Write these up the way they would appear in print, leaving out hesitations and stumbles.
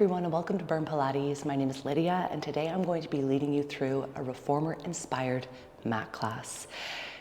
everyone, and welcome to Burn Pilates. My name is Lydia, and today I'm going to be leading you through a reformer-inspired mat class.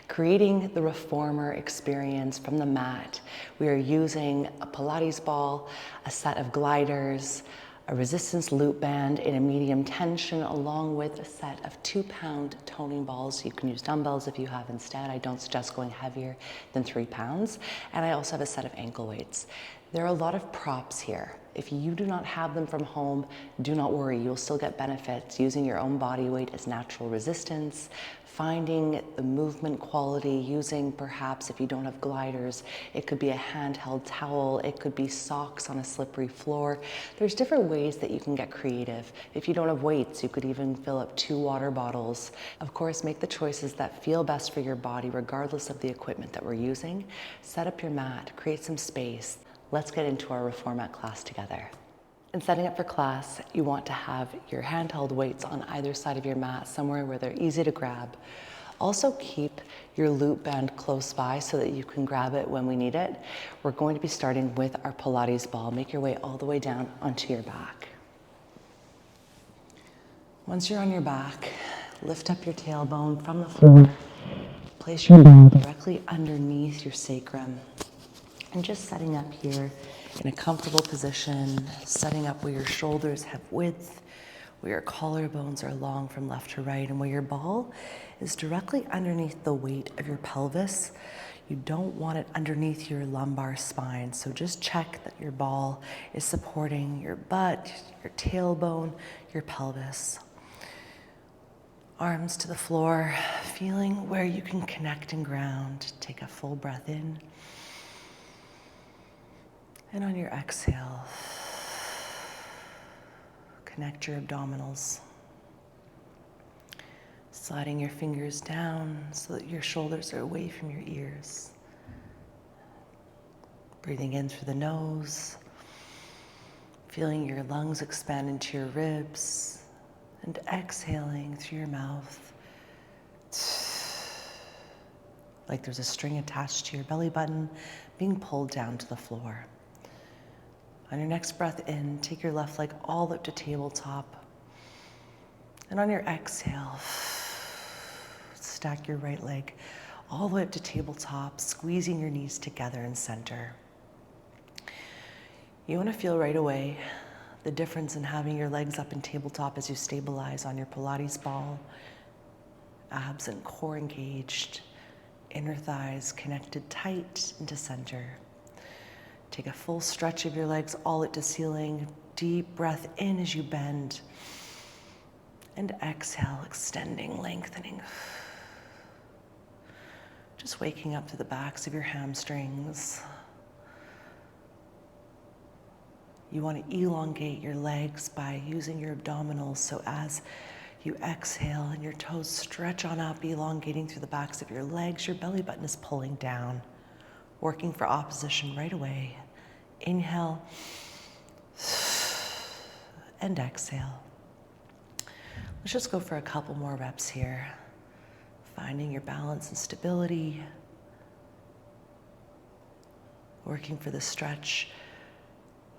Creating the reformer experience from the mat, we are using a Pilates ball, a set of gliders, a resistance loop band in a medium tension, along with a set of 2-pound toning balls. You can use dumbbells if you have instead. I don't suggest going heavier than 3 pounds. And I also have a set of ankle weights. There are a lot of props here. If you do not have them from home, do not worry, you'll still get benefits using your own body weight as natural resistance, finding the movement quality, using perhaps, if you don't have gliders, it could be a handheld towel, it could be socks on a slippery floor. There's different ways that you can get creative. If you don't have weights, you could even fill up 2 water bottles. Of course, make the choices that feel best for your body, regardless of the equipment that we're using. Set up your mat, create some space. Let's get into our reformer class together. In setting up for class, you want to have your handheld weights on either side of your mat, somewhere where they're easy to grab. Also keep your loop band close by so that you can grab it when we need it. We're going to be starting with our Pilates ball. Make your way all the way down onto your back. Once you're on your back, lift up your tailbone from the floor. Place your ball directly underneath your sacrum. And just setting up here in a comfortable position, setting up where your shoulders have width, where your collarbones are long from left to right, and where your ball is directly underneath the weight of your pelvis. You don't want it underneath your lumbar spine, so just check that your ball is supporting your butt, your tailbone, your pelvis. Arms to the floor, feeling where you can connect and ground. Take a full breath in. And on your exhale, connect your abdominals. Sliding your fingers down so that your shoulders are away from your ears. Breathing in through the nose, feeling your lungs expand into your ribs, and exhaling through your mouth. Like there's a string attached to your belly button being pulled down to the floor. On your next breath in, take your left leg all the way up to tabletop. And on your exhale, stack your right leg all the way up to tabletop, squeezing your knees together in center. You want to feel right away the difference in having your legs up in tabletop as you stabilize on your Pilates ball. Abs and core engaged, inner thighs connected tight into center. Take a full stretch of your legs all at the ceiling. Deep breath in as you bend. And exhale, extending, lengthening. Just waking up to the backs of your hamstrings. You want to elongate your legs by using your abdominals, so as you exhale and your toes stretch on up, elongating through the backs of your legs, your belly button is pulling down. Working for opposition right away. Inhale and exhale. Let's just go for a couple more reps here. Finding your balance and stability. Working for the stretch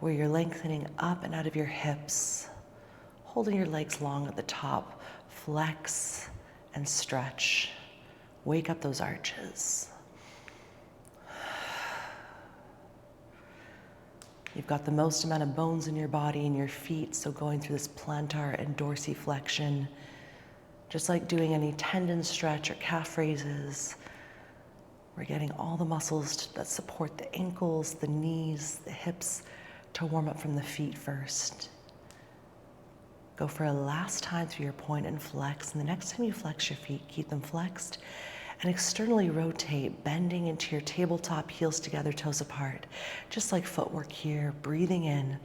where you're lengthening up and out of your hips. Holding your legs long at the top. Flex and stretch. Wake up those arches. You've got the most amount of bones in your body and your feet, so going through this plantar and dorsiflexion, just like doing any tendon stretch or calf raises, we're getting all the muscles that support the ankles, the knees, the hips to warm up from the feet first. Go for a last time through your point and flex, and the next time you flex your feet, keep them flexed. And externally rotate, bending into your tabletop, heels together, toes apart. Just like footwork here, breathing in,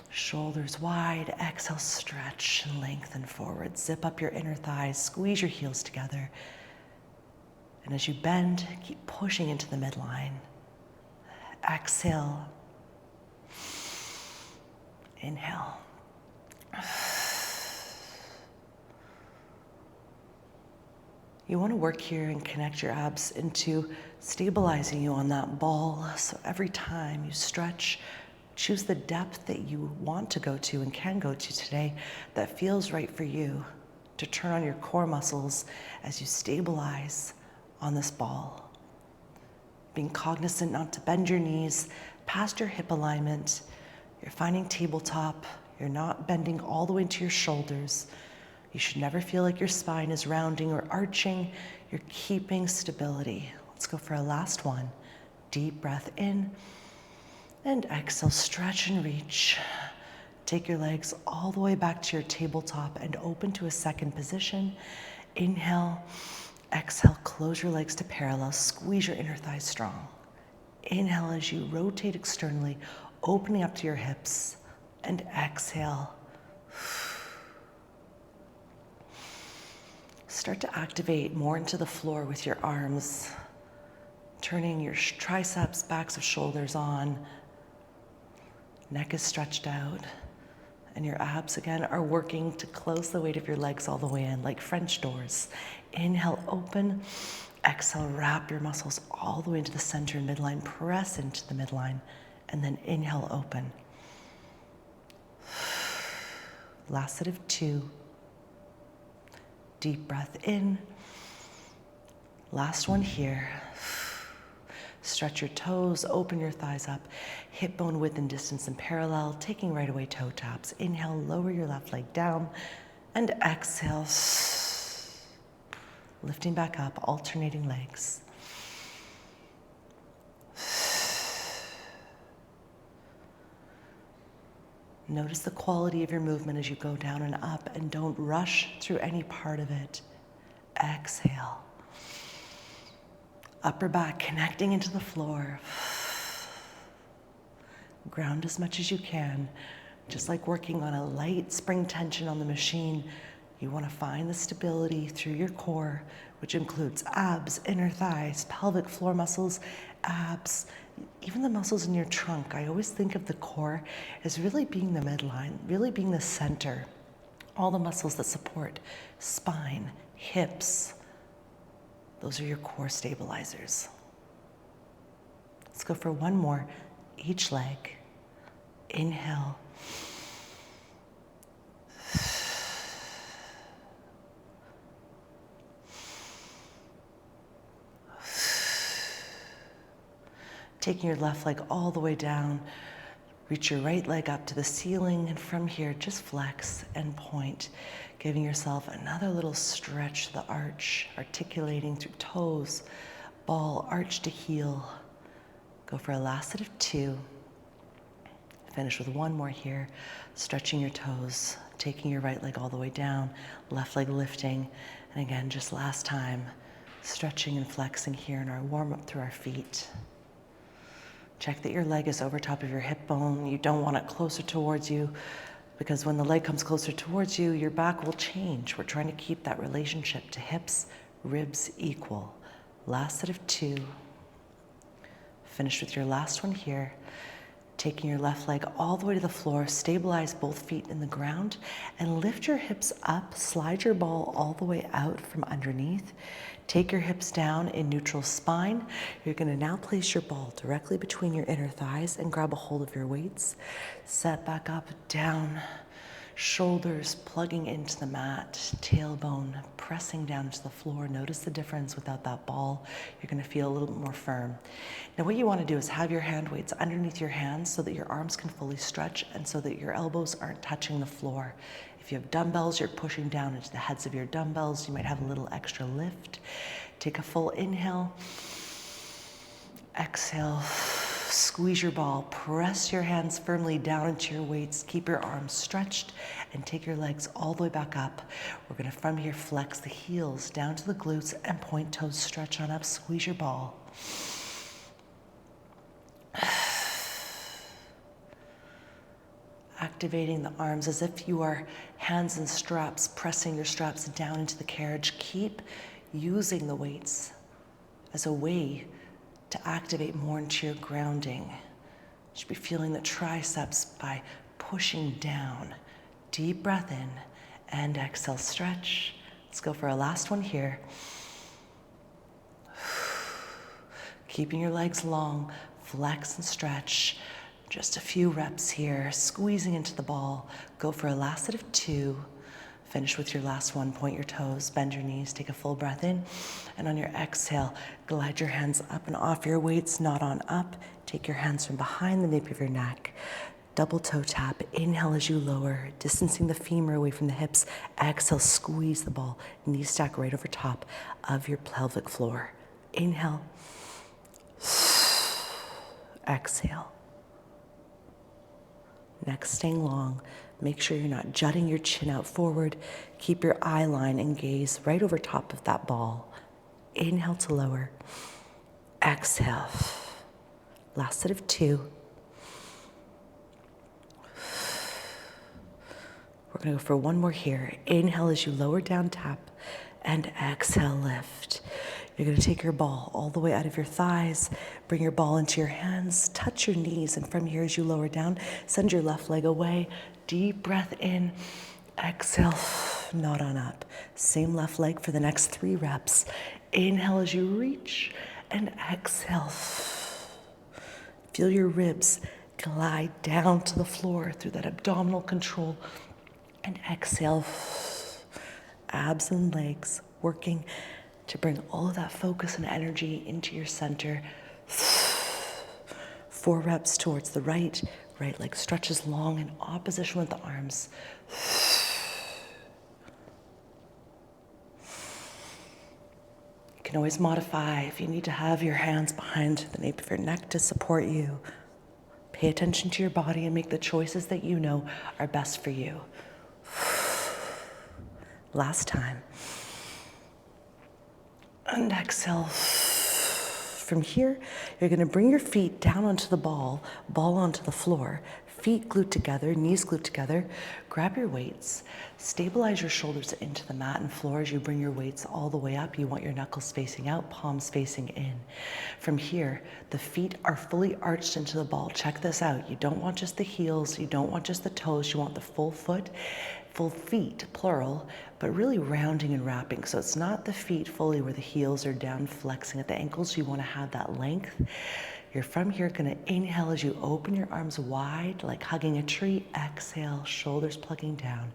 shoulders wide, exhale, stretch and lengthen forward. Zip up your inner thighs, squeeze your heels together. And as you bend, keep pushing into the midline. Exhale. Inhale. You want to work here and connect your abs into stabilizing you on that ball. So every time you stretch, Choose the depth that you want to go to and can go to today that feels right for you to turn on your core muscles as you stabilize on this ball. Being cognizant not to bend your knees past your hip alignment. You're finding tabletop. You're not bending all the way into your shoulders. You should never feel like your spine is rounding or arching. You're keeping stability. Let's go for a last one. Deep breath in. And exhale, stretch and reach. Take your legs all the way back to your tabletop and open to a second position. Inhale, exhale, close your legs to parallel, squeeze your inner thighs strong. Inhale as you rotate externally, opening up to your hips, and exhale. Start to activate more into the floor with your arms, turning your triceps, backs of shoulders on. Neck is stretched out, and your abs again are working to close the weight of your legs all the way in, like French doors. Inhale, open. Exhale, wrap your muscles all the way into the center and midline. Press into the midline, and then inhale, open. Last set of 2. Deep breath in. Last one here. Stretch your toes, open your thighs up, hip bone width and distance in parallel, taking right away toe taps. Inhale, lower your left leg down, and exhale, lifting back up, alternating legs. Notice the quality of your movement as you go down and up, and don't rush through any part of it. Exhale. Upper back connecting into the floor. Ground as much as you can. Just like working on a light spring tension on the machine, you want to find the stability through your core, which includes abs, inner thighs, pelvic floor muscles, abs, even the muscles in your trunk. I always think of the core as really being the midline, really being the center. All the muscles that support spine, hips, those are your core stabilizers. Let's go for one more, each leg. Inhale. Taking your left leg all the way down, reach your right leg up to the ceiling, and from here, just flex and point, giving yourself another little stretch to the arch, articulating through toes, ball, arch to heel. Go for a last set of 2. Finish with one more here, stretching your toes, taking your right leg all the way down, left leg lifting, and again, just last time, stretching and flexing here in our warm-up through our feet. Check that your leg is over top of your hip bone. You don't want it closer towards you, because when the leg comes closer towards you, your back will change. We're trying to keep that relationship to hips, ribs equal. Last set of 2. Finish with your last one here. Taking your left leg all the way to the floor, stabilize both feet in the ground, and lift your hips up, slide your ball all the way out from underneath. Take your hips down in neutral spine. You're going to now place your ball directly between your inner thighs and grab a hold of your weights. Set back up, down, shoulders plugging into the mat, tailbone pressing down to the floor. Notice the difference without that ball. You're going to feel a little bit more firm. Now what you want to do is have your hand weights underneath your hands so that your arms can fully stretch and so that your elbows aren't touching the floor. If you have dumbbells, you're pushing down into the heads of your dumbbells. You might have a little extra lift. Take a full inhale. Exhale. Squeeze your ball. Press your hands firmly down into your weights. Keep your arms stretched and take your legs all the way back up. We're going to, from here, flex the heels down to the glutes and point toes. Stretch on up. Squeeze your ball. Activating the arms as if you are hands and straps, pressing your straps down into the carriage. Keep using the weights as a way to activate more into your grounding. You should be feeling the triceps by pushing down. Deep breath in and exhale, stretch. Let's go for a last one here. Keeping your legs long, flex and stretch. Just a few reps here, squeezing into the ball. Go for a last set of 2. Finish with your last one. Point your toes, bend your knees, take a full breath in. And on your exhale, glide your hands up and off your weights, not on up. Take your hands from behind the nape of your neck. Double toe tap. Inhale as you lower, distancing the femur away from the hips. Exhale, squeeze the ball. Knees stack right over top of your pelvic floor. Inhale. Exhale. Neck staying long. Make sure you're not jutting your chin out forward. Keep your eye line and gaze right over top of that ball. Inhale to lower. Exhale. Last set of 2. We're going to go for one more here. Inhale as you lower down, tap, and exhale, lift. You're going to take your ball all the way out of your thighs, bring your ball into your hands, touch your knees, and from here as you lower down, send your left leg away. Deep breath in, exhale, nod on up. Same left leg for the next 3 reps. Inhale as you reach, and exhale. Feel your ribs glide down to the floor through that abdominal control. And exhale, abs and legs working to bring all of that focus and energy into your center. 4 reps towards the right. Right leg stretches long in opposition with the arms. You can always modify if you need to have your hands behind the nape of your neck to support you. Pay attention to your body and make the choices that you know are best for you. Last time. And exhale. From here, you're going to bring your feet down onto the ball onto the floor. Feet glued together, knees glued together. Grab your weights. Stabilize your shoulders into the mat and floor as you bring your weights all the way up. You want your knuckles facing out, palms facing in. From here, the feet are fully arched into the ball. Check this out. You don't want just the heels. You don't want just the toes. You want the full foot, full feet, plural, but really rounding and wrapping. So it's not the feet fully where the heels are down, flexing at the ankles. You want to have that length. You're from here going to inhale as you open your arms wide, like hugging a tree. Exhale, shoulders plugging down.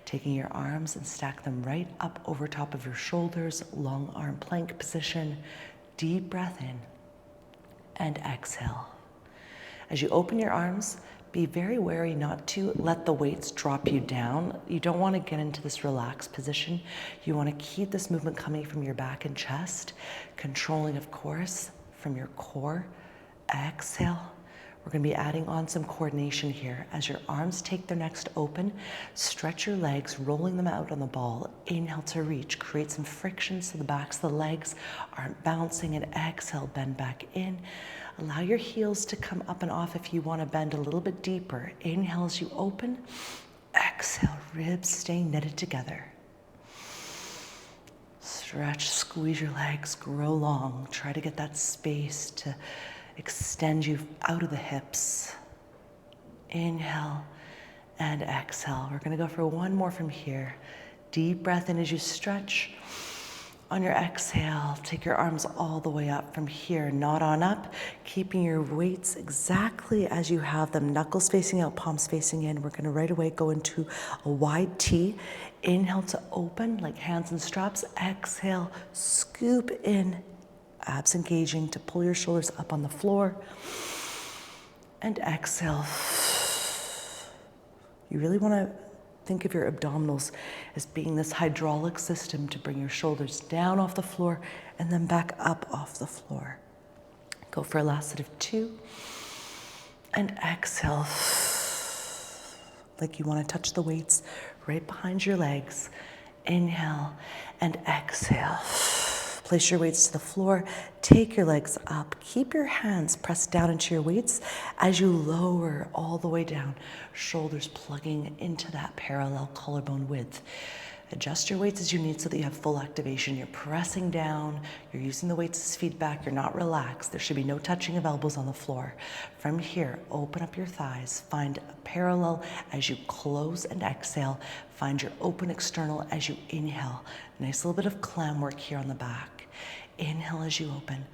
Taking your arms and stack them right up over top of your shoulders, long arm plank position. Deep breath in and exhale. As you open your arms, be very wary not to let the weights drop you down. You don't want to get into this relaxed position. You want to keep this movement coming from your back and chest, controlling, of course, from your core. Exhale. We're going to be adding on some coordination here. As your arms take their next open, stretch your legs, rolling them out on the ball. Inhale to reach. Create some friction so the backs of the legs aren't bouncing. And exhale, bend back in. Allow your heels to come up and off if you want to bend a little bit deeper. Inhale as you open. Exhale, ribs staying knitted together. Stretch, squeeze your legs, grow long. Try to get that space to extend you out of the hips. Inhale and exhale. We're going to go for one more from here. Deep breath in as you stretch. On your exhale, take your arms all the way up from here. Nod on up, keeping your weights exactly as you have them. Knuckles facing out, palms facing in. We're going to right away go into a wide T. Inhale to open, like hands and straps. Exhale, scoop in. Abs engaging to pull your shoulders up on the floor. And exhale. You really want to think of your abdominals as being this hydraulic system to bring your shoulders down off the floor and then back up off the floor. Go for a last set of 2. And exhale. Like you want to touch the weights right behind your legs. Inhale and exhale. Place your weights to the floor, take your legs up, keep your hands pressed down into your weights as you lower all the way down, shoulders plugging into that parallel collarbone width. Adjust your weights as you need so that you have full activation. You're pressing down, you're using the weights as feedback, you're not relaxed. There should be no touching of elbows on the floor. From here, open up your thighs, find a parallel as you close and exhale. Find your open external as you inhale. Nice little bit of clam work here on the back. Inhale as you open.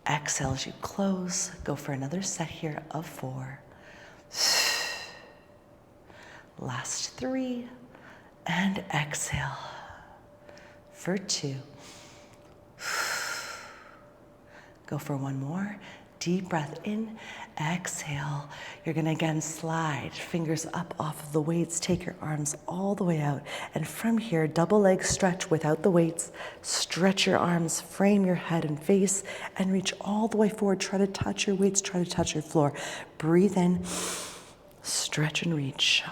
Exhale as you close. Go for another set here of 4. Last 3, and exhale for 2. Go for 1 more. Deep breath in, exhale. You're gonna again slide fingers up off of the weights, take your arms all the way out. And from here, double leg stretch without the weights. Stretch your arms, frame your head and face, and reach all the way forward. Try to touch your weights, try to touch your floor. Breathe in, stretch and reach.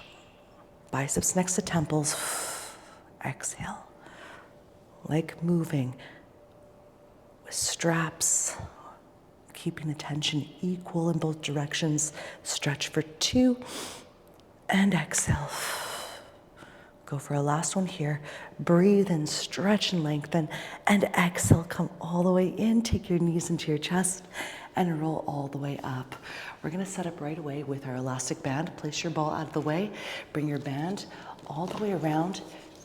Biceps next to temples. Exhale. Leg moving with straps. Keeping the tension equal in both directions. Stretch for 2 and exhale. Go for a last one here. Breathe and stretch and lengthen, and exhale. Come all the way in. Take your knees into your chest and roll all the way up. We're gonna set up right away with our elastic band. Place your ball out of the way. Bring your band all the way around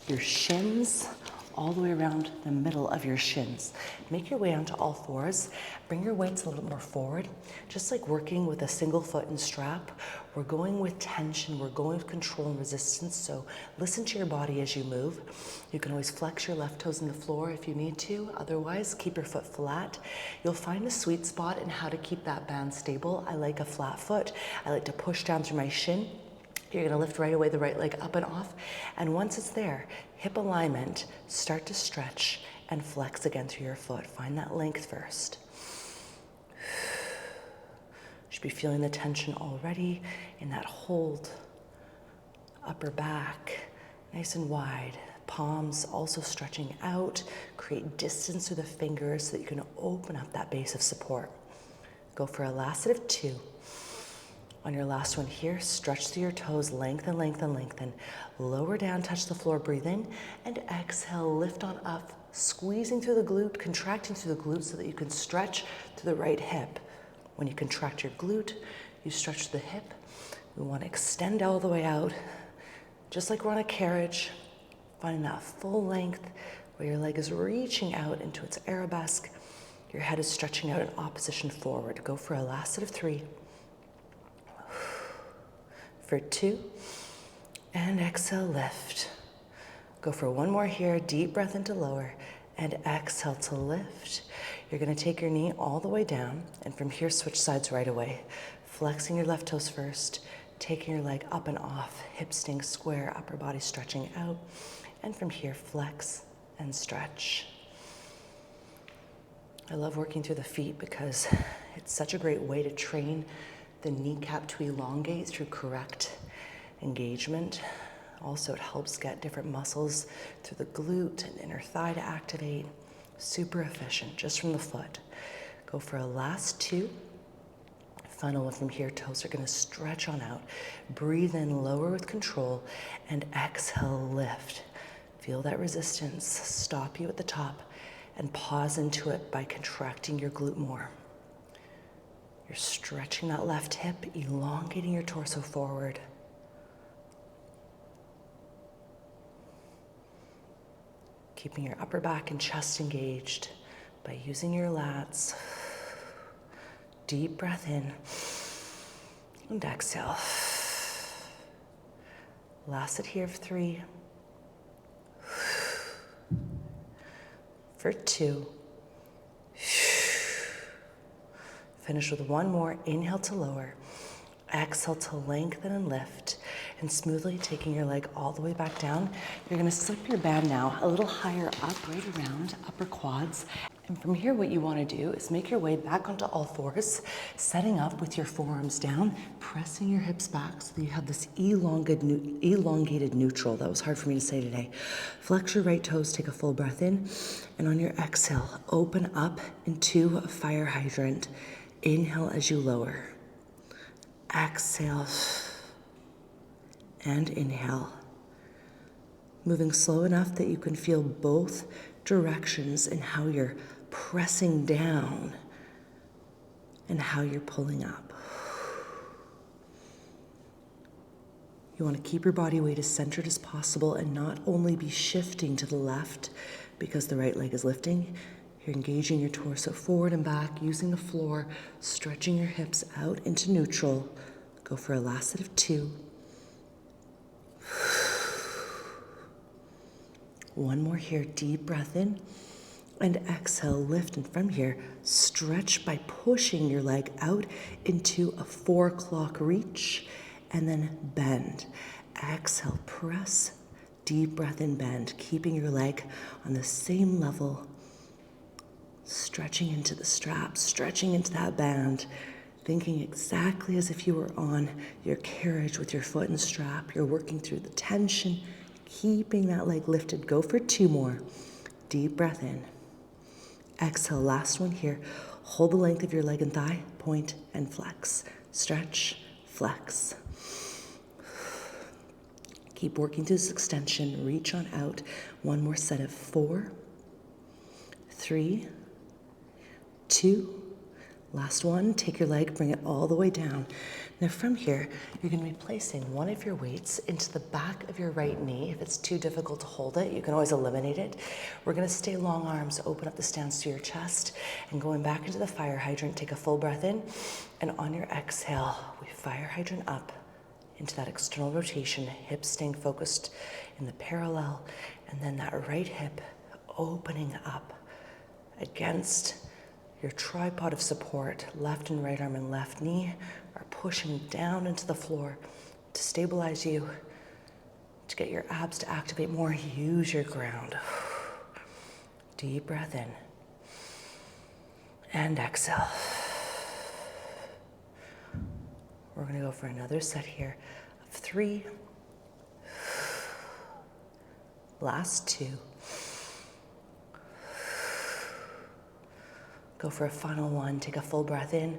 your shins, all the way around the middle of your shins. Make your way onto all fours. Bring your weights a little more forward. Just like working with a single foot and strap, we're going with tension, we're going with control and resistance, so listen to your body as you move. You can always flex your left toes in the floor if you need to, otherwise keep your foot flat. You'll find a sweet spot in how to keep that band stable. I like a flat foot. I like to push down through my shin. You're gonna lift right away the right leg up and off, and once it's there, hip alignment, start to stretch and flex again through your foot. Find that length first. Should be feeling the tension already in that hold. Upper back, nice and wide. Palms also stretching out. Create distance through the fingers so that you can open up that base of support. Go for a last set of 2. On your last one here, stretch through your toes, lengthen, lengthen, lengthen. Lower down, touch the floor, breathe in, and exhale, lift on up, squeezing through the glute, contracting through the glute so that you can stretch to the right hip. When you contract your glute, you stretch the hip. We want to extend all the way out, just like we're on a carriage, finding that full length where your leg is reaching out into its arabesque. Your head is stretching out in opposition forward. Go for a last set of 3. For 2, and exhale, lift. Go for 1 more here, deep breath into lower, and exhale to lift. You're gonna take your knee all the way down, and from here, switch sides right away. Flexing your left toes first, taking your leg up and off, hips staying square, upper body stretching out, and from here, flex and stretch. I love working through the feet because it's such a great way to train the kneecap to elongate through correct engagement. Also, it helps get different muscles through the glute and inner thigh to activate. Super efficient, just from the foot. Go for a last 2. Final one from here, toes are gonna stretch on out. Breathe in, lower with control, and exhale, lift. Feel that resistance stop you at the top and pause into it by contracting your glute more. You're stretching that left hip, elongating your torso forward. Keeping your upper back and chest engaged by using your lats. Deep breath in and exhale. Last set here of 3. For 2. Finish with 1 more. Inhale to lower. Exhale to lengthen and lift. And smoothly taking your leg all the way back down. You're gonna slip your band now a little higher up, right around upper quads. And from here, what you wanna do is make your way back onto all fours, setting up with your forearms down, pressing your hips back so that you have this elongated neutral. That was hard for me to say today. Flex your right toes, take a full breath in. And on your exhale, open up into a fire hydrant. Inhale as you lower. Exhale. And inhale. Moving slow enough that you can feel both directions in how you're pressing down and how you're pulling up. You want to keep your body weight as centered as possible and not only be shifting to the left because the right leg is lifting. You're engaging your torso forward and back, using the floor, stretching your hips out into neutral. Go for a last set of 2. One more here, deep breath in. And exhale, lift, and from here, stretch by pushing your leg out into a 4 o'clock reach, and then bend. Exhale, press, deep breath in, bend, keeping your leg on the same level, stretching into the strap, stretching into that band, thinking exactly as if you were on your carriage with your foot and strap. You're working through the tension, keeping that leg lifted. Go for 2 more. Deep breath in. Exhale, last one here. Hold the length of your leg and thigh, point and flex. Stretch, flex. Keep working through this extension. Reach on out. One more set of 4, 3, 2. Last one. Take your leg, bring it all the way down. Now from here, you're going to be placing one of your weights into the back of your right knee. If it's too difficult to hold it, you can always eliminate it. We're going to stay long arms, open up the stance to your chest, and going back into the fire hydrant, take a full breath in, and on your exhale, we fire hydrant up into that external rotation, hips staying focused in the parallel, and then that right hip opening up against your tripod of support. Left and right arm and left knee are pushing down into the floor to stabilize you, to get your abs to activate more. Use your ground. Deep breath in and exhale. We're going to go for another set here of 3. Last 2. Go for a final 1. Take a full breath in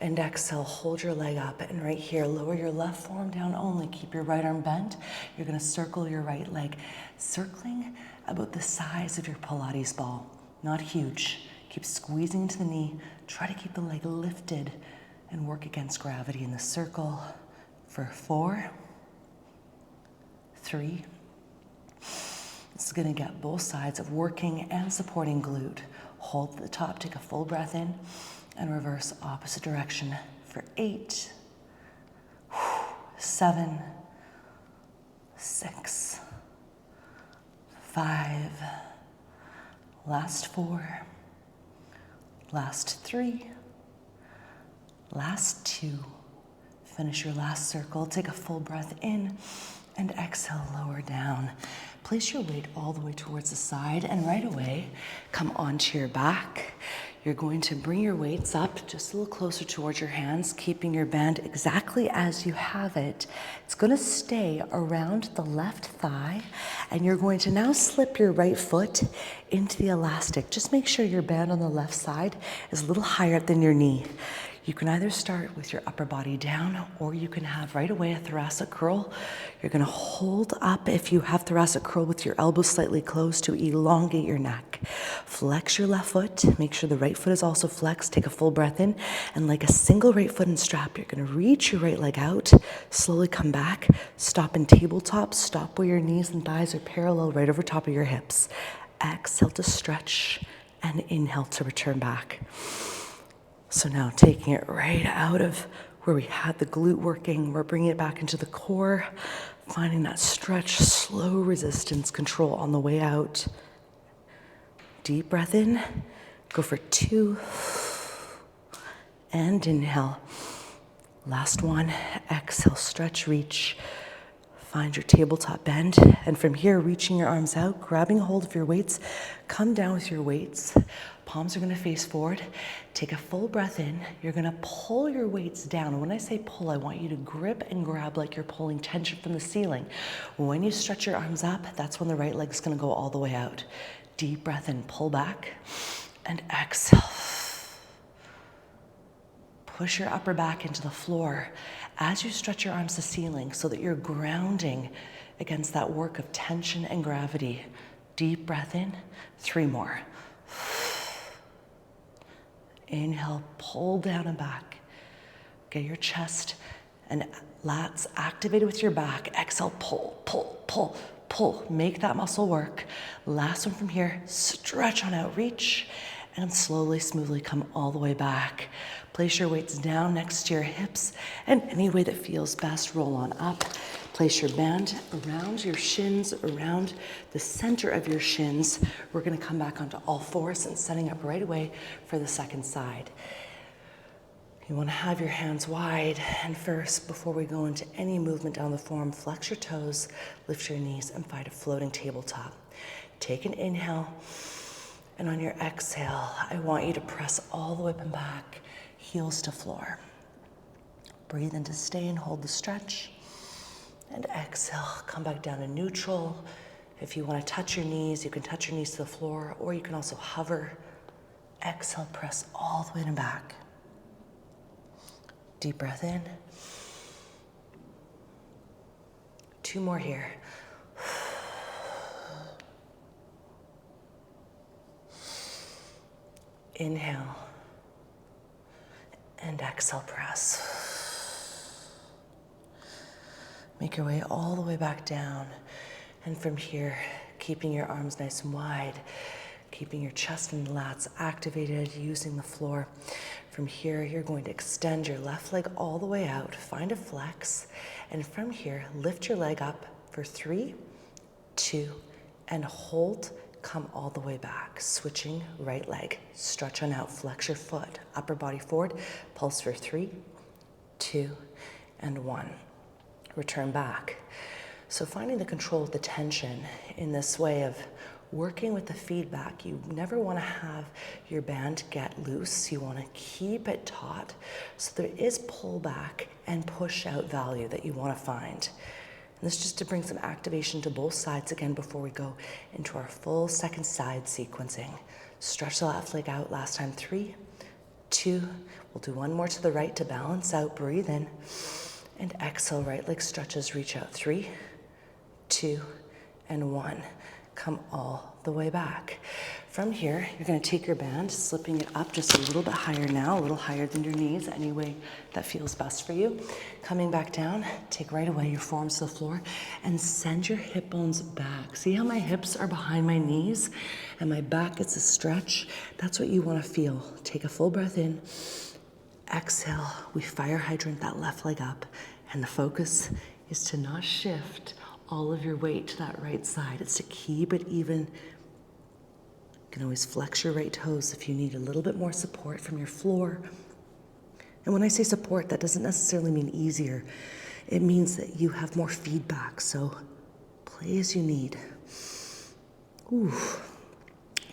and exhale. Hold your leg up, and right here, lower your left forearm down only. Keep your right arm bent. You're going to circle your right leg, circling about the size of your Pilates ball. Not huge. Keep squeezing into the knee. Try to keep the leg lifted and work against gravity in the circle for 4, 3. This is going to get both sides of working and supporting glute. Hold at the top, take a full breath in, and reverse opposite direction for 8, 7, 6, 5, last 4, last 3, last 2. Finish your last circle, take a full breath in, and exhale, lower down. Place your weight all the way towards the side, and right away, come onto your back. You're going to bring your weights up just a little closer towards your hands, keeping your band exactly as you have it. It's going to stay around the left thigh, and you're going to now slip your right foot into the elastic. Just make sure your band on the left side is a little higher than your knee. You can either start with your upper body down, or you can have right away a thoracic curl. You're going to hold up if you have thoracic curl with your elbows slightly closed to elongate your neck. Flex your left foot. Make sure the right foot is also flexed. Take a full breath in, and like a single right foot and strap, you're going to reach your right leg out, slowly come back, stop in tabletop, stop where your knees and thighs are parallel right over top of your hips. Exhale to stretch, and inhale to return back. So now taking it right out of where we had the glute working, we're bringing it back into the core, finding that stretch, slow resistance control on the way out. Deep breath in, go for 2, and inhale. Last one, exhale, stretch, reach. Find your tabletop bend, and from here, reaching your arms out, grabbing a hold of your weights, come down with your weights. Palms are going to face forward. Take a full breath in. You're going to pull your weights down. And when I say pull, I want you to grip and grab like you're pulling tension from the ceiling. When you stretch your arms up, that's when the right leg's going to go all the way out. Deep breath in, pull back, and exhale. Push your upper back into the floor as you stretch your arms to ceiling so that you're grounding against that work of tension and gravity. Deep breath in, 3 more. Inhale, pull down and back. Get your chest and lats activated with your back. Exhale, pull, pull, pull, pull. Make that muscle work. Last one from here, stretch on out, reach. And slowly, smoothly come all the way back. Place your weights down next to your hips, and any way that feels best, roll on up. Place your band around your shins, around the center of your shins. We're gonna come back onto all fours and setting up right away for the second side. You wanna have your hands wide, and first, before we go into any movement down the form, flex your toes, lift your knees, and find a floating tabletop. Take an inhale, and on your exhale, I want you to press all the way up and back, heels to floor. Breathe in to stay and hold the stretch. And exhale, come back down to neutral. If you want to touch your knees, you can touch your knees to the floor, or you can also hover. Exhale, press all the way to back. Deep breath in. 2 more here. Inhale. And exhale, press. Make your way all the way back down. And from here, keeping your arms nice and wide, keeping your chest and lats activated, using the floor. From here, you're going to extend your left leg all the way out, find a flex, and from here, lift your leg up for 3, 2, and hold. Come all the way back, switching right leg. Stretch on out, flex your foot, upper body forward, pulse for 3, 2, and 1. Return back. So finding the control of the tension in this way of working with the feedback. You never want to have your band get loose. You want to keep it taut. So there is pullback and push out value that you want to find. And this is just to bring some activation to both sides again before we go into our full second side sequencing. Stretch the left leg out, last time 3, 2, we'll do 1 more to the right to balance out, breathe in, and exhale, right leg stretches, reach out, 3, 2, and 1. Come all the way back. From here, you're gonna take your band, slipping it up just a little bit higher now, a little higher than your knees, any way that feels best for you. Coming back down, take right away your forearms to the floor and send your hip bones back. See how my hips are behind my knees and my back gets a stretch? That's what you wanna feel. Take a full breath in, exhale, we fire hydrant that left leg up, and the focus is to not shift all of your weight to that right side. It's to keep it even. You can always flex your right toes if you need a little bit more support from your floor. And when I say support, that doesn't necessarily mean easier. It means that you have more feedback, so play as you need. Ooh,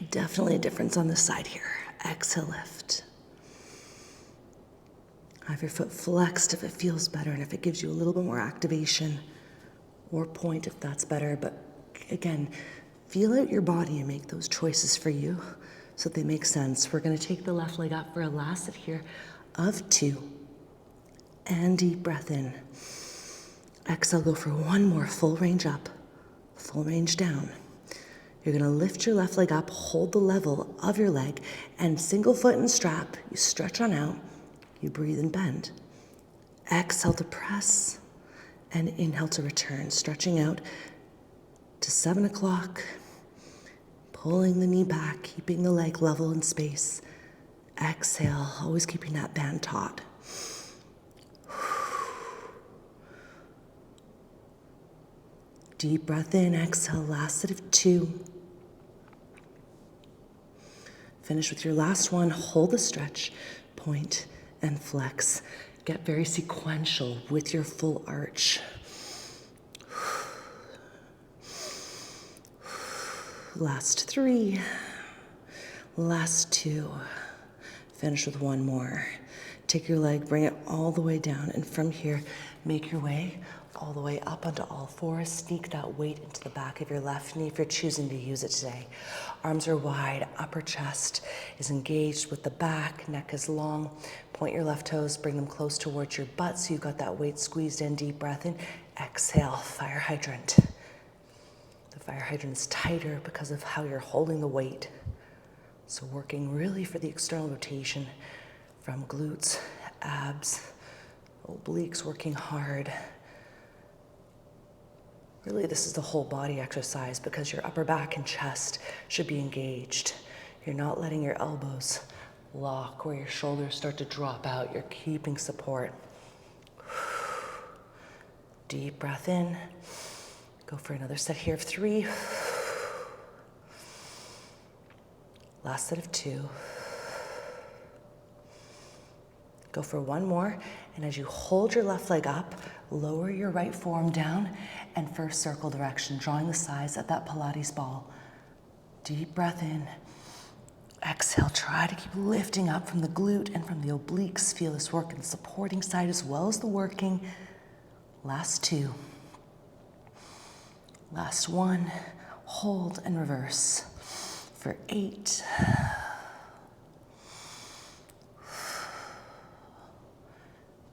definitely a difference on this side here. Exhale, lift. Have your foot flexed if it feels better and if it gives you a little bit more activation, or point if that's better. But again, feel out your body and make those choices for you so that they make sense. We're gonna take the left leg up for a last set here of 2. And deep breath in. Exhale, go for 1 more, full range up, full range down. You're gonna lift your left leg up, hold the level of your leg, and single foot and strap, you stretch on out, you breathe and bend. Exhale to press, and inhale to return, stretching out to 7 o'clock, pulling the knee back, keeping the leg level in space. Exhale, always keeping that band taut. Deep breath in, exhale, last set of 2. Finish with your last one, hold the stretch, point and flex. Get very sequential with your full arch. Last 3, last 2. Finish with 1 more. Take your leg, bring it all the way down, and from here, make your way all the way up onto all fours. Sneak that weight into the back of your left knee if you're choosing to use it today. Arms are wide, upper chest is engaged with the back, neck is long. Point your left toes, bring them close towards your butt so you've got that weight squeezed in. Deep breath in, exhale, fire hydrant. The fire hydrant is tighter because of how you're holding the weight. So working really for the external rotation from glutes, abs, obliques working hard. Really, this is the whole body exercise because your upper back and chest should be engaged. You're not letting your elbows lock where your shoulders start to drop out. You're keeping support. Deep breath in. Go for another set here of 3. Last set of 2. Go for one more, and as you hold your left leg up, lower your right forearm down and first circle direction, drawing the size of that Pilates ball. Deep breath in. Exhale, try to keep lifting up from the glute and from the obliques. Feel this work in the supporting side as well as the working. Last 2. Last 1. Hold and reverse for 8.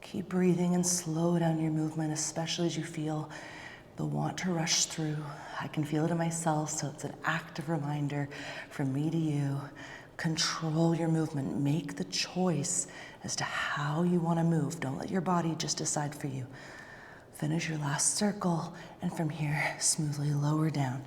Keep breathing and slow down your movement, especially as you feel the want to rush through. I can feel it in myself, so it's an active reminder from me to you. Control your movement. Make the choice as to how you want to move. Don't let your body just decide for you. Finish your last circle, and from here, smoothly lower down.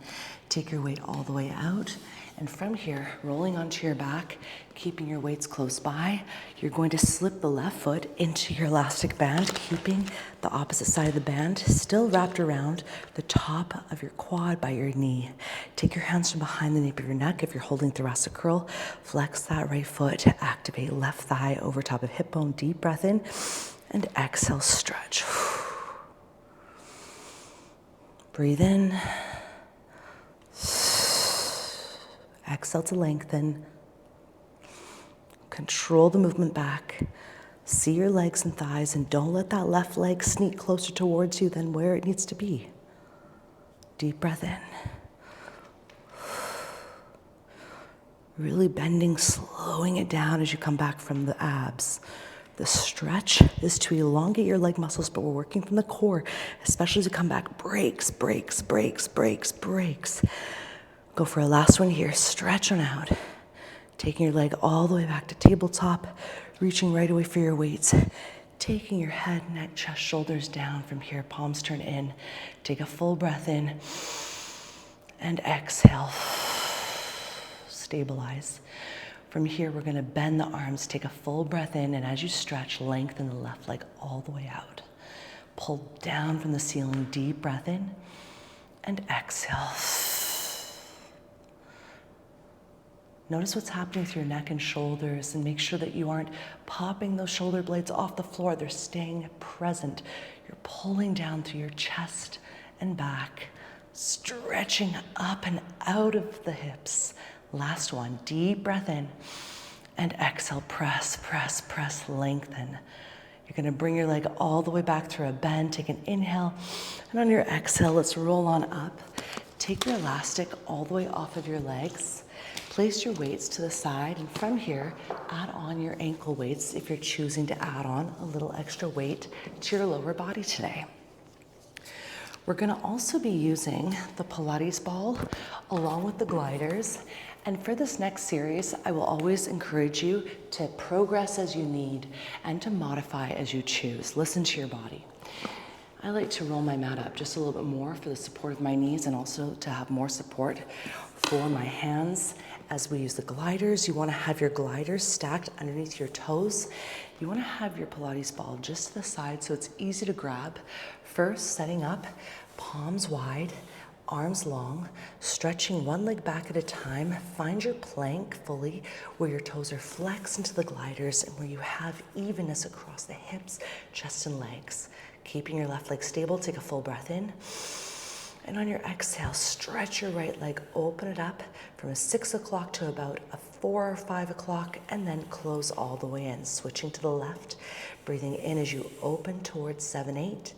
Take your weight all the way out, and from here, rolling onto your back, keeping your weights close by, you're going to slip the left foot into your elastic band, keeping the opposite side of the band still wrapped around the top of your quad by your knee. Take your hands from behind the nape of your neck. If you're holding thoracic curl, flex that right foot to activate left thigh over top of hip bone. Deep breath in, and exhale, stretch. Breathe in. Exhale to lengthen. Control the movement back. See your legs and thighs, and don't let that left leg sneak closer towards you than where it needs to be. Deep breath in. Really bending, slowing it down as you come back from the abs. The stretch is to elongate your leg muscles, but we're working from the core, especially as you come back. Breaks, breaks, breaks, breaks, breaks. Go for a last one here. Stretch on out. Taking your leg all the way back to tabletop, reaching right away for your weights. Taking your head, neck, chest, shoulders down from here. Palms turn in. Take a full breath in. And exhale. Stabilize. From here, we're going to bend the arms, take a full breath in, and as you stretch, lengthen the left leg all the way out. Pull down from the ceiling, deep breath in, and exhale. Notice what's happening through your neck and shoulders, and make sure that you aren't popping those shoulder blades off the floor. They're staying present. You're pulling down through your chest and back, stretching up and out of the hips. Last one, deep breath in, and exhale, press, press, press, lengthen. You're gonna bring your leg all the way back through a bend. Take an inhale, and on your exhale, let's roll on up. Take your elastic all the way off of your legs. Place your weights to the side, and from here, add on your ankle weights if you're choosing to add on a little extra weight to your lower body today. We're gonna also be using the Pilates ball along with the gliders. And for this next series, I will always encourage you to progress as you need and to modify as you choose. Listen to your body. I like to roll my mat up just a little bit more for the support of my knees and also to have more support for my hands. As we use the gliders, you wanna have your gliders stacked underneath your toes. You wanna have your Pilates ball just to the side so it's easy to grab. First, setting up, palms wide, arms long, stretching one leg back at a time. Find your plank fully where your toes are flexed into the gliders and where you have evenness across the hips, chest, and legs. Keeping your left leg stable, take a full breath in. And on your exhale, stretch your right leg, open it up from a 6 o'clock to about a 4 or 5 o'clock, and then close all the way in. Switching to the left, breathing in as you open towards 7, 8.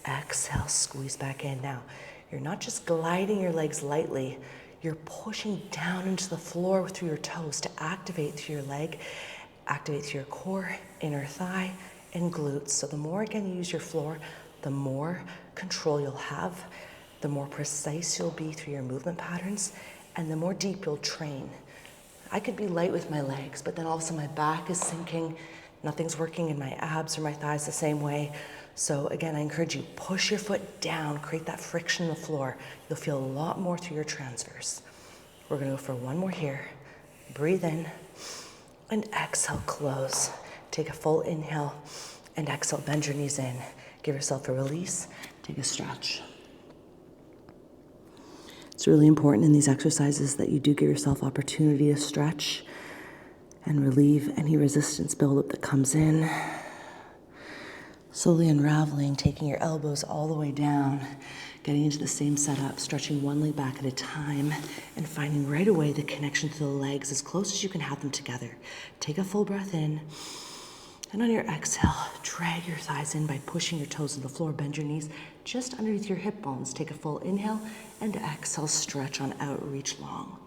Exhale, squeeze back in. Now, you're not just gliding your legs lightly, you're pushing down into the floor through your toes to activate through your leg, activate through your core, inner thigh, and glutes. So the more, again, you use your floor, the more control you'll have, the more precise you'll be through your movement patterns, and the more deep you'll train. I could be light with my legs, but then all of a sudden my back is sinking, nothing's working in my abs or my thighs the same way. So again, I encourage you, push your foot down, create that friction in the floor. You'll feel a lot more through your transverse. We're gonna go for one more here. Breathe in and exhale, close. Take a full inhale and exhale, bend your knees in. Give yourself a release, take a stretch. It's really important in these exercises that you do give yourself opportunity to stretch and relieve any resistance buildup that comes in. Slowly unraveling, taking your elbows all the way down, getting into the same setup, stretching one leg back at a time, and finding right away the connection to the legs as close as you can have them together. Take a full breath in, and on your exhale, drag your thighs in by pushing your toes to the floor, bend your knees just underneath your hip bones. Take a full inhale, and exhale, stretch on out, reach long.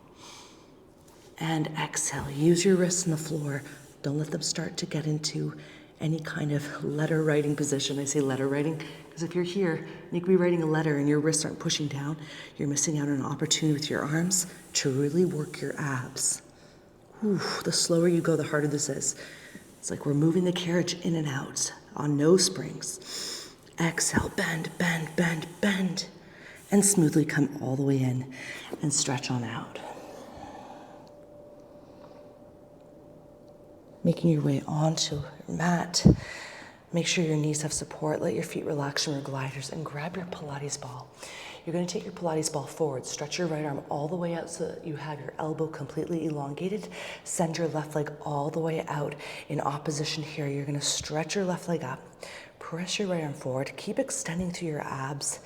And exhale, use your wrists on the floor. Don't let them start to get into any kind of letter writing position. I say letter writing because if you're here and you could be writing a letter and your wrists aren't pushing down, you're missing out on an opportunity with your arms to really work your abs. The slower you go, the harder this is. It's like we're moving the carriage in and out on no springs. Exhale, bend, bend, bend, bend, and smoothly come all the way in and stretch on out. Making your way onto your mat. Make sure your knees have support. Let your feet relax from your gliders and grab your Pilates ball. You're going to take your Pilates ball forward. Stretch your right arm all the way out so that you have your elbow completely elongated. Send your left leg all the way out in opposition here. You're going to stretch your left leg up. Press your right arm forward. Keep extending through your abs.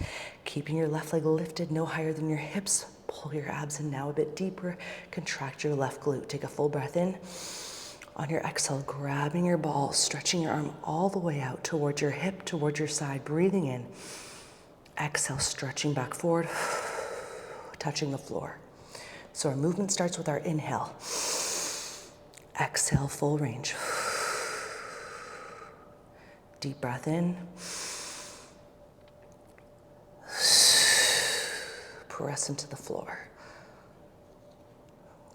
Keeping your left leg lifted no higher than your hips. Pull your abs in now a bit deeper. Contract your left glute. Take a full breath in. On your exhale, grabbing your ball, stretching your arm all the way out towards your hip, towards your side, breathing in. Exhale, stretching back forward, touching the floor. So our movement starts with our inhale. Exhale, full range. Deep breath in. Press into the floor.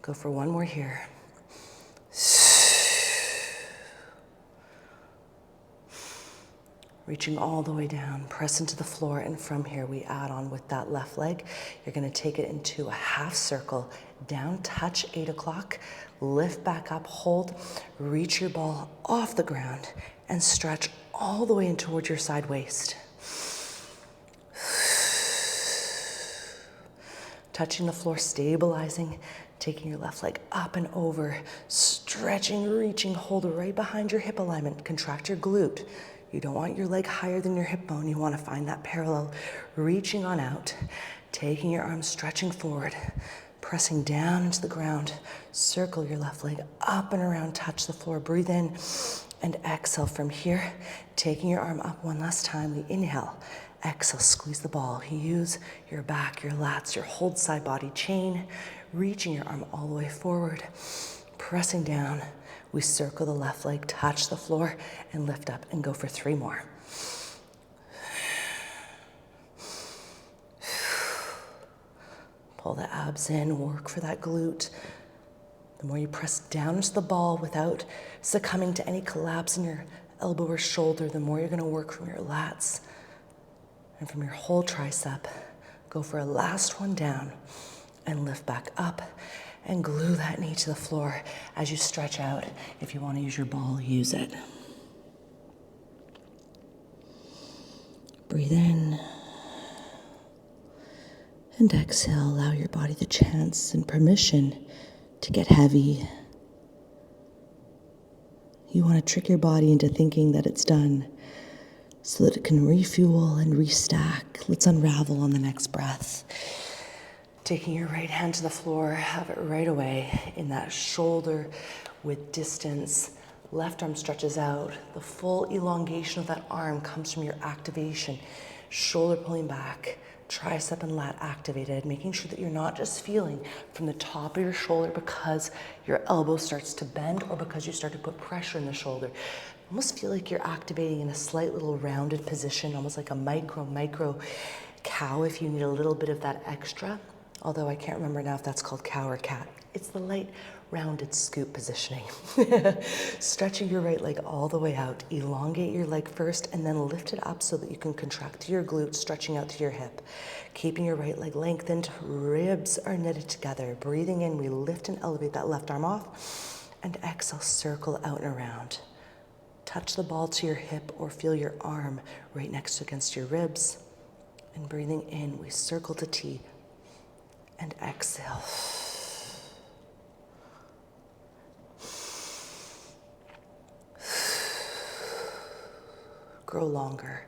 Go for one more here. Reaching all the way down, press into the floor, and from here we add on with that left leg. You're gonna take it into a half circle, down, touch 8 o'clock, lift back up, hold, reach your ball off the ground, and stretch all the way in towards your side waist. Touching the floor, stabilizing, taking your left leg up and over, stretching, reaching, hold right behind your hip alignment, contract your glute. You don't want your leg higher than your hip bone. You want to find that parallel, reaching on out, taking your arms, stretching forward, pressing down into the ground. Circle your left leg up and around, touch the floor, breathe in, and exhale from here. Taking your arm up one last time, we inhale. Exhale, squeeze the ball. Use your back, your lats, your hold side body chain, reaching your arm all the way forward, pressing down. We circle the left leg, touch the floor, and lift up and go for 3 more. Pull the abs in, work for that glute. The more you press down into the ball without succumbing to any collapse in your elbow or shoulder, the more you're gonna work from your lats and from your whole tricep. Go for a last one down and lift back up. And glue that knee to the floor as you stretch out. If you want to use your ball, use it. Breathe in. And exhale, allow your body the chance and permission to get heavy. You want to trick your body into thinking that it's done so that it can refuel and restack. Let's unravel on the next breath. Taking your right hand to the floor, have it right away in that shoulder with distance. Left arm stretches out. The full elongation of that arm comes from your activation. Shoulder pulling back, tricep and lat activated, making sure that you're not just feeling from the top of your shoulder because your elbow starts to bend or because you start to put pressure in the shoulder. Almost feel like you're activating in a slight little rounded position, almost like a micro cow if you need a little bit of that extra. Although I can't remember now if that's called cow or cat. It's the light, rounded scoop positioning. Stretching your right leg all the way out. Elongate your leg first and then lift it up so that you can contract your glute, stretching out to your hip. Keeping your right leg lengthened, ribs are knitted together. Breathing in, we lift and elevate that left arm off. And exhale, circle out and around. Touch the ball to your hip or feel your arm right next against your ribs. And breathing in, we circle to T. And exhale. Grow longer.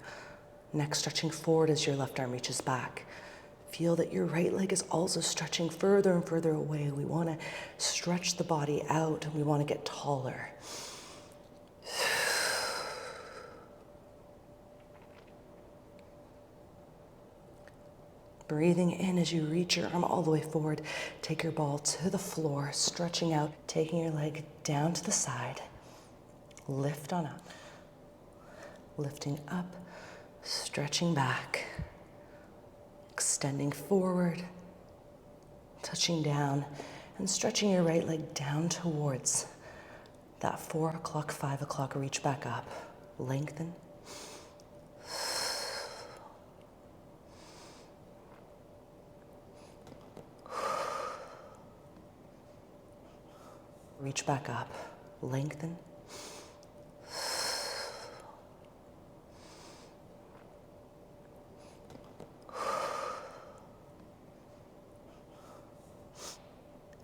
Neck stretching forward as your left arm reaches back. Feel that your right leg is also stretching further and further away. We want to stretch the body out and we want to get taller. Breathing in as you reach your arm all the way forward. Take your ball to the floor, stretching out, taking your leg down to the side. Lift on up. Lifting up, stretching back, extending forward, touching down, and stretching your right leg down towards that 4 o'clock, 5 o'clock, reach back up. Lengthen. Reach back up, lengthen.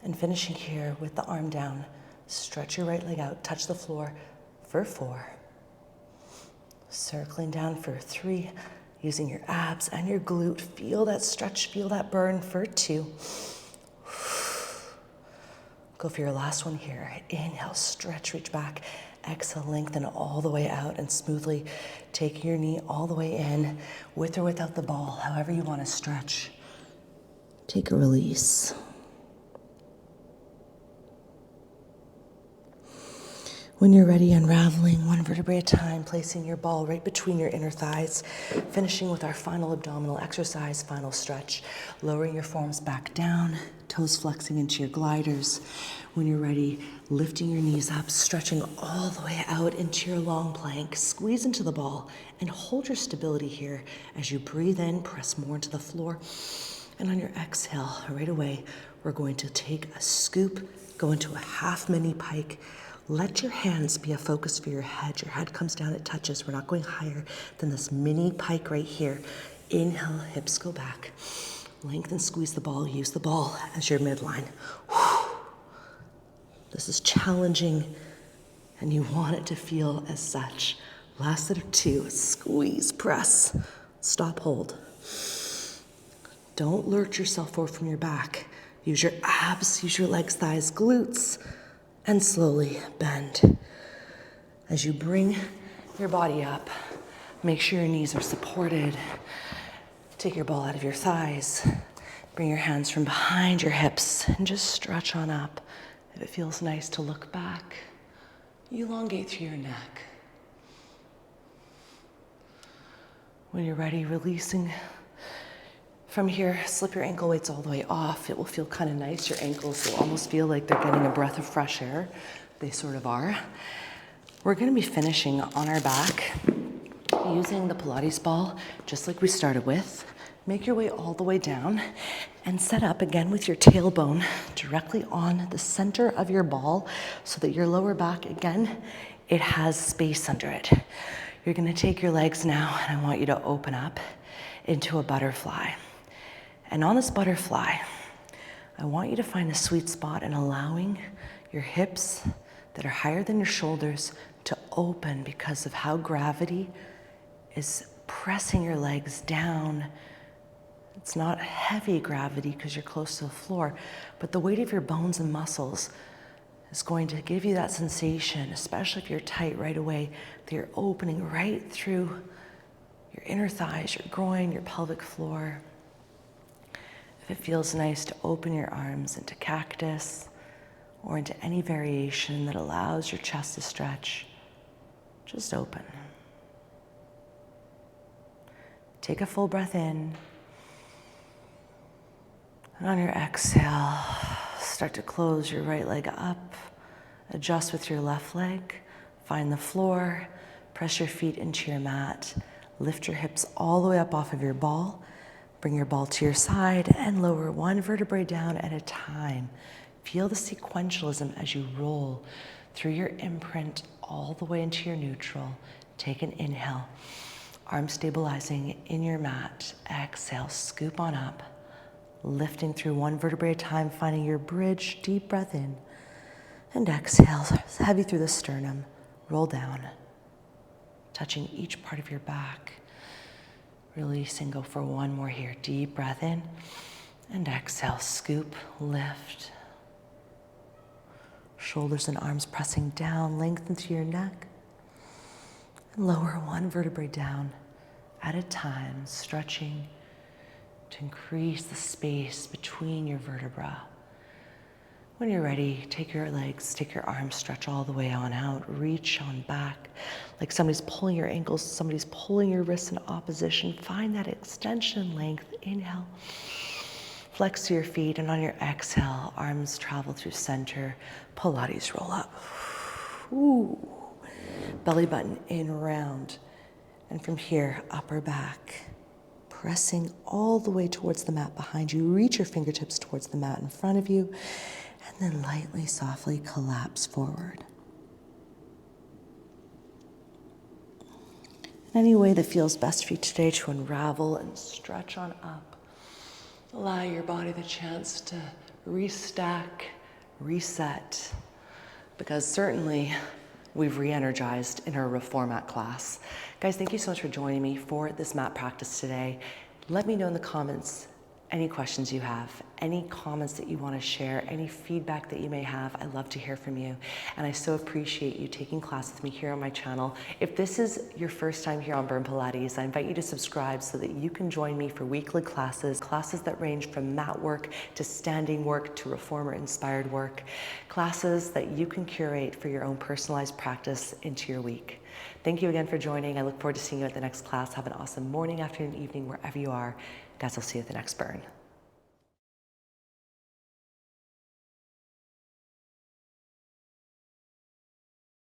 And finishing here with the arm down, stretch your right leg out, touch the floor for 4. Circling down for 3, using your abs and your glute. Feel that stretch, feel that burn for 2. Go for your last one here. Inhale, stretch, reach back. Exhale, lengthen all the way out and smoothly taking your knee all the way in, with or without the ball, however you want to stretch. Take a release. When you're ready, unraveling one vertebrae at a time, placing your ball right between your inner thighs, finishing with our final abdominal exercise, final stretch, lowering your forearms back down, toes flexing into your gliders. When you're ready, lifting your knees up, stretching all the way out into your long plank, squeeze into the ball and hold your stability here. As you breathe in, press more into the floor. And on your exhale, right away, we're going to take a scoop, go into a half mini pike. Let your hands be a focus for your head. Your head comes down, it touches. We're not going higher than this mini pike right here. Inhale, hips go back. Lengthen, squeeze the ball. Use the ball as your midline. This is challenging, and you want it to feel as such. Last set of 2. Squeeze, press, stop, hold. Don't lurch yourself forward from your back. Use your abs, use your legs, thighs, glutes. And slowly bend. As you bring your body up, make sure your knees are supported. Take your ball out of your thighs. Bring your hands from behind your hips and just stretch on up. If it feels nice to look back, elongate through your neck. When you're ready, releasing from here, slip your ankle weights all the way off. It will feel kind of nice. Your ankles will almost feel like they're getting a breath of fresh air. They sort of are. We're going to be finishing on our back using the Pilates ball, just like we started with. Make your way all the way down and set up again with your tailbone directly on the center of your ball so that your lower back, again, it has space under it. You're going to take your legs now and I want you to open up into a butterfly. And on this butterfly, I want you to find a sweet spot in allowing your hips that are higher than your shoulders to open because of how gravity is pressing your legs down. It's not heavy gravity because you're close to the floor, but the weight of your bones and muscles is going to give you that sensation, especially if you're tight right away, that you're opening right through your inner thighs, your groin, your pelvic floor. If it feels nice to open your arms into cactus or into any variation that allows your chest to stretch, just open. Take a full breath in. And on your exhale, start to close your right leg up. Adjust with your left leg. Find the floor. Press your feet into your mat. Lift your hips all the way up off of your ball. Bring your ball to your side and lower one vertebrae down at a time. Feel the sequentialism as you roll through your imprint all the way into your neutral. Take an inhale. Arms stabilizing in your mat. Exhale, scoop on up. Lifting through one vertebrae at a time, finding your bridge. Deep breath in. And exhale, heavy through the sternum. Roll down. Touching each part of your back. Releasing, go for one more here. Deep breath in. And exhale, scoop, lift. Shoulders and arms pressing down, lengthen to your neck. And lower one vertebrae down at a time, stretching to increase the space between your vertebrae. When you're ready, take your legs, take your arms, stretch all the way on out, reach on back, like somebody's pulling your ankles, somebody's pulling your wrists in opposition. Find that extension length. Inhale, flex to your feet, and on your exhale, arms travel through center, Pilates roll up. Ooh. Belly button in, round, and from here, upper back, pressing all the way towards the mat behind you. Reach your fingertips towards the mat in front of you, and then lightly, softly collapse forward. In any way that feels best for you today to unravel and stretch on up. Allow your body the chance to restack, reset, because certainly we've re-energized in our Reform Mat class. Guys, thank you so much for joining me for this mat practice today. Let me know in the comments any questions you have, any comments that you want to share, any feedback that you may have. I love to hear from you. And I so appreciate you taking class with me here on my channel. If this is your first time here on Burn Pilates, I invite you to subscribe so that you can join me for weekly classes that range from mat work to standing work to reformer-inspired work, classes that you can curate for your own personalized practice into your week. Thank you again for joining. I look forward to seeing you at the next class. Have an awesome morning, afternoon, evening, wherever you are. Guys, I'll see you at the next burn.